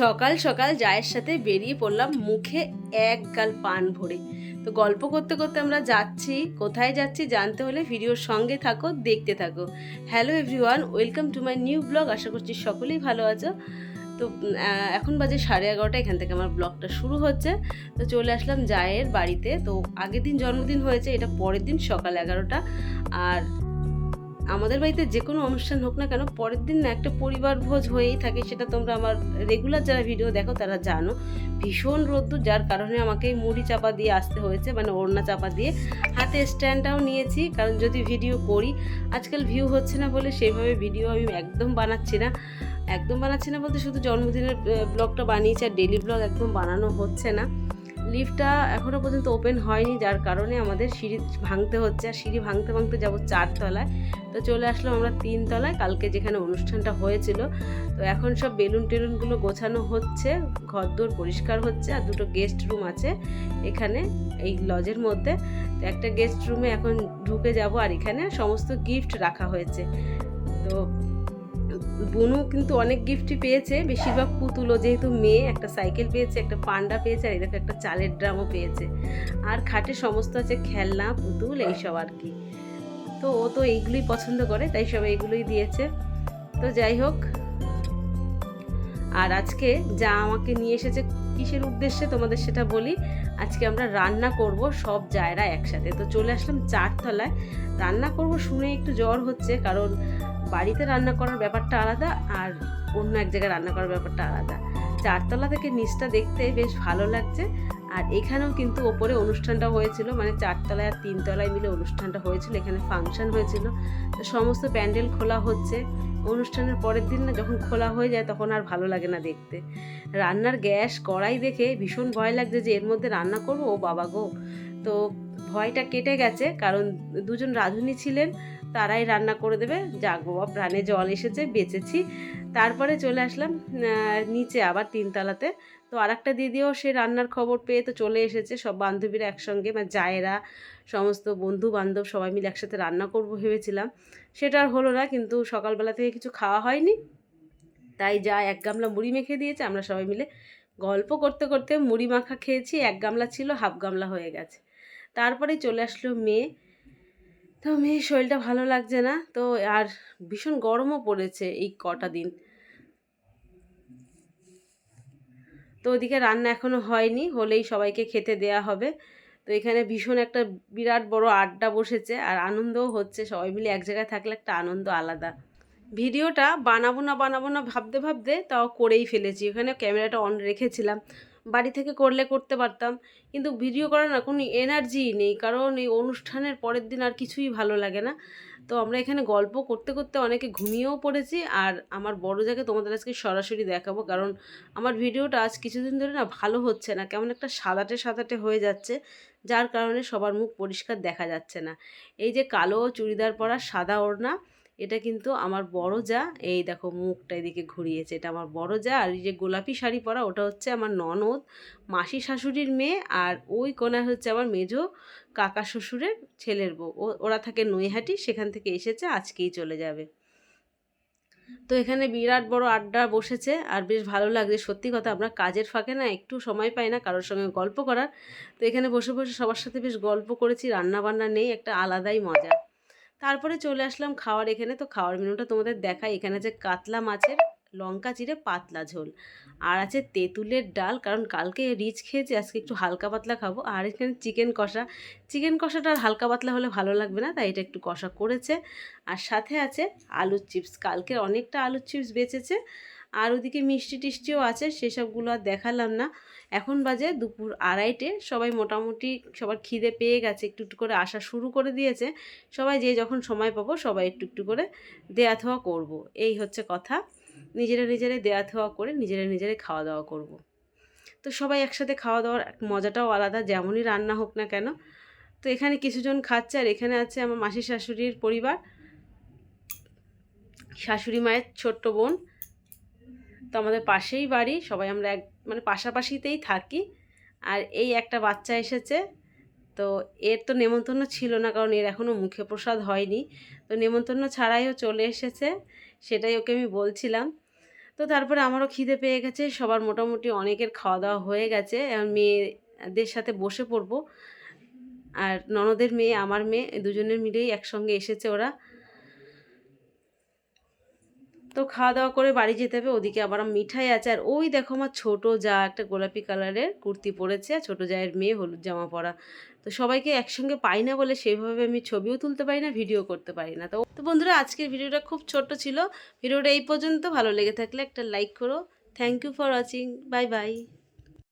সকাল সকাল জায়ের সাথে বেরিয়ে পড়লাম মুখে এক গাল পান ভরে। তো গল্প করতে করতে আমরা যাচ্ছি, কোথায় যাচ্ছি জানতে হলে ভিডিওর সঙ্গে থাকো, দেখতে থাকো। Hello everyone, welcome to my new blog. আশা করছি সকলেই ভালো আছো। তো এখন বাজে 11:30, এখান থেকে আমার ব্লগটা শুরু হচ্ছে। তো চলে আসলাম জায়ের বাড়িতে। তো আগের দিন জন্মদিন হয়েছে, এটা পরের দিন সকাল 11টা। আর আমাদের বাড়িতে যে কোনো অনুষ্ঠান হোক না কেন, পরের দিন না একটা পরিবার ভোজ হয়েই থাকে। সেটা তোমরা আমার রেগুলার যারা ভিডিও দেখো তারা জানো। ভীষণ রোদ্দুর, যার কারণে আমাকে মুড়ি চাপা দিয়ে আসতে হয়েছে, মানে ওড়না চাপা দিয়ে। হাতে স্ট্যান্ডটাও নিয়েছি, কারণ যদি ভিডিও করি, আজকাল ভিউ হচ্ছে না বলে সেইভাবে ভিডিও আমি একদম বানাচ্ছি না। বলতে শুধু জন্মদিনের ব্লগটা বানিয়েছি, আর ডেলি ব্লগ একদম বানানো হচ্ছে না। লিফটটা এখনও পর্যন্ত ওপেন হয়নি, যার কারণে আমাদের সিঁড়ি ভাঙতে হচ্ছে। আর সিঁড়ি ভাঙতে ভাঙতে যাবো 4 তলায়। তো চলে আসলাম আমরা 3 তলায়, কালকে যেখানে অনুষ্ঠানটা হয়েছিল। তো এখন সব বেলুন টেলুনগুলো গোছানো হচ্ছে, ঘরদোর পরিষ্কার হচ্ছে। আর দুটো গেস্ট রুম আছে এখানে এই লজের মধ্যে। তো একটা গেস্ট রুমে এখন ঢুকে যাব। আর এখানে সমস্ত গিফট রাখা হয়েছে। তো বুনু কিন্তু অনেক গিফটই পেয়েছে, বেশিরভাগ পুতুলও, যেহেতু মেয়ে। একটা সাইকেল পেয়েছে, একটা পান্ডা পেয়েছে, আর এদেরকে একটা চালের ড্রামও পেয়েছে। আর খাটে সমস্ত আছে খেলনা, পুতুল, এইসব আর কি। তো ও তো এইগুলোই পছন্দ করে, তাই সব এইগুলোই দিয়েছে। তো যাই হোক, আর আজকে যা আমাকে নিয়ে এসেছে কিসের উদ্দেশ্যে তোমাদের সেটা বলি। আজকে আমরা রান্না করব সব জায়রা একসাথে। তো চলে আসলাম 4 তলায়। রান্না করব শুনে একটু জ্বর হচ্ছে, কারণ বাড়িতে রান্না করার ব্যাপারটা আলাদা, আর অন্য এক জায়গায় রান্না করার ব্যাপারটা আলাদা। 4 তলা থেকে নিচটা দেখতে বেশ ভালো লাগছে। আর এখানেও কিন্তু ওপরে অনুষ্ঠানটা হয়েছিল, মানে 4 তলায় আর 3 তলায় মিলে অনুষ্ঠানটা হয়েছিল। এখানে ফাংশন হয়েছিল। তো সমস্ত প্যান্ডেল খোলা হচ্ছে। অনুষ্ঠানের পরের দিন না যখন খোলা হয়ে যায়, তখন আর ভালো লাগে না দেখতে। রান্নার গ্যাস কড়াই দেখে ভীষণ ভয় লাগছে যে এর মধ্যে রান্না করবো, ও বাবা গো। তো ভয়টা কেটে গেছে, কারণ দুজন রাঁধুনি ছিলেন, তারাই রান্না করে দেবে। যাক বাবা, প্রাণে জল এসেছে, বেঁচেছি। তারপরে চলে আসলাম নিচে আবার 3 তলাতে। তো আর একটা দিদিও সে রান্নার খবর পেয়ে তো চলে এসেছে। সব বান্ধবীরা একসঙ্গে, মানে জায়েরা, সমস্ত বন্ধু বান্ধব সবাই মিলে একসাথে রান্না করব ভেবেছিলাম। সেটা আর হলো না, কিন্তু সকালবেলা থেকে কিছু খাওয়া হয়নি। তাই যা 1 গামলা মুড়ি মেখে দিয়েছে, আমরা সবাই মিলে গল্প করতে করতে মুড়ি মাখা খেয়েছি। 1 গামলা ছিল, হাফ গামলা হয়ে গেছে। তারপরেই চলে আসলো মেয়ে। তো মেয়ের শরীরটা ভালো লাগছে না তো। আর ভীষণ গরমও পড়েছে এই কটা দিন। তো ওদিকে রান্না এখনও হয়নি, হলেই সবাইকে খেতে দেয়া হবে। তো এখানে ভীষণ একটা বিরাট বড় আড্ডা বসেছে, আর আনন্দও হচ্ছে। সবাই মিলে এক জায়গায় থাকলে একটা আনন্দ আলাদা। ভিডিওটা বানাবো না ভাবতে ভাবতে তাও করেই ফেলেছি। ওখানে ক্যামেরাটা অন রেখেছিলাম, বাড়ি থেকে করলে করতে পারতাম, কিন্তু ভিডিও করার না কোনো এনার্জিই নেই, কারণ এই অনুষ্ঠানের পরের দিন আর কিছুই ভালো লাগে না। তো আমরা এখানে গল্প করতে করতে অনেকে ঘুমিয়েও পড়েছি। আর আমার বড় জায়গায় তোমাদের আজকে সরাসরি দেখাবো, কারণ আমার ভিডিওটা আজ কিছুদিন ধরে না ভালো হচ্ছে না, কেমন একটা সাদাটে সাদাটে হয়ে যাচ্ছে, যার কারণে সবার মুখ পরিষ্কার দেখা যাচ্ছে না। এই যে কালো চুড়িদার পরা, সাদা ওড়না, এটা কিন্তু আমার বড় যা। এই দেখো মুখটা এদিকে ঘুরিয়েছে, এটা আমার বড় যা। আর এই যে গোলাপি শাড়ি পরা, ওটা হচ্ছে আমার ননদ, মাসি শাশুড়ির মেয়ে। আর ওই কোণা হচ্ছে আমার মেজো কাকা শ্বশুরের ছেলের বউ। ওরা থাকে নৈহাটি, সেখান থেকে এসেছে, আজকেই চলে যাবে। তো এখানে বিরাট বড় আড্ডা বসেছে, আর বেশ ভালো লাগছে। সত্যি কথা, আমরা কাজের ফাঁকে না একটু সময় পাই না কারোর সঙ্গে গল্প করার। তো এখানে বসে বসে সবার সাথে বেশ গল্প করেছি। রান্না বান্না নেই, একটা আলাদাই মজা। তারপরে চলে আসলাম খাওয়ার এখানে। তো খাওয়ার মেনুটা তোমাদের দেখাই। এখানে আছে কাতলা মাছের লঙ্কা চিড়ে পাতলা ঝোল, আর আছে তেঁতুলের ডাল, কারণ কালকে রিচ খেয়েছি, আজকে একটু হালকা পাতলা খাবো। আর এখানে চিকেন কষা। চিকেন কষাটা আর হালকা পাতলা হলে ভালো লাগবে না, তাই এটা একটু কষা করেছে। আর সাথে আছে আলুর চিপস, কালকে অনেকটা আলুর চিপস বেঁচেছে। আর ওদিকে মিষ্টি টিষ্টিও আছে, সেসবগুলো আর দেখালাম না। এখন বাজে দুপুর 2:30। সবাই মোটামুটি সবার খিদে পেয়ে গেছে, একটু একটু করে আসা শুরু করে দিয়েছে। সবাই যে যখন সময় পাবো সবাই একটু একটু করে দেয়া থোয়া করবো, এই হচ্ছে কথা। নিজেরাই দেয়া থোয়া করে নিজেরাই খাওয়া দাওয়া করব। তো সবাই একসাথে খাওয়া দাওয়ার মজাটাও আলাদা, যেমনই রান্না হোক না কেন। তো এখানে কিছুজন খাচ্ছে, আর এখানে আছে আমার মাসি শাশুড়ির পরিবার, শাশুড়ি মায়ের ছোট্ট বোন। তো আমাদের পাশেই বাড়ি, সবাই আমরা মানে পাশাপাশিতেই থাকি। আর এই একটা বাচ্চা এসেছে। তো এর তো নেমন্তন্ন ছিল না, কারণ এর এখনও মুখে প্রসাদ হয়নি। তো নেমন্তন্ন ছাড়াইও চলে এসেছে, সেটাই ওকে আমি বলছিলাম। তো তারপরে আমারও খিদে পেয়ে গেছে, সবার মোটামুটি অনেকের খাওয়া দাওয়া হয়ে গেছে। এখন মেয়েদের সাথে বসে পড়বো। আর ননদের মেয়ে, আমার মেয়ে, দুজনের মিলেই একসঙ্গে এসেছে ওরা। তো খাওয়া দাওয়া করে বাড়ি যেতে হবে। ওদিকে আবার মিঠাই আছে। আর ওই দেখো আমার ছোট যা একটা গোলাপি কালারের কুর্তি পরেছে, আর ছোটো জায়ের মেয়ে হলুদ জামা পরা। তো সবাইকে একসঙ্গে পাই না বলে সেভাবে আমি ছবিও তুলতে পারি না, ভিডিও করতে পারি না। তো বন্ধুরা, আজকের ভিডিওটা খুব ছোট্ট ছিল। ভিডিওটা এই পর্যন্ত। ভালো লেগে থাকলে একটা লাইক করো। Thank you for watching. Bye by.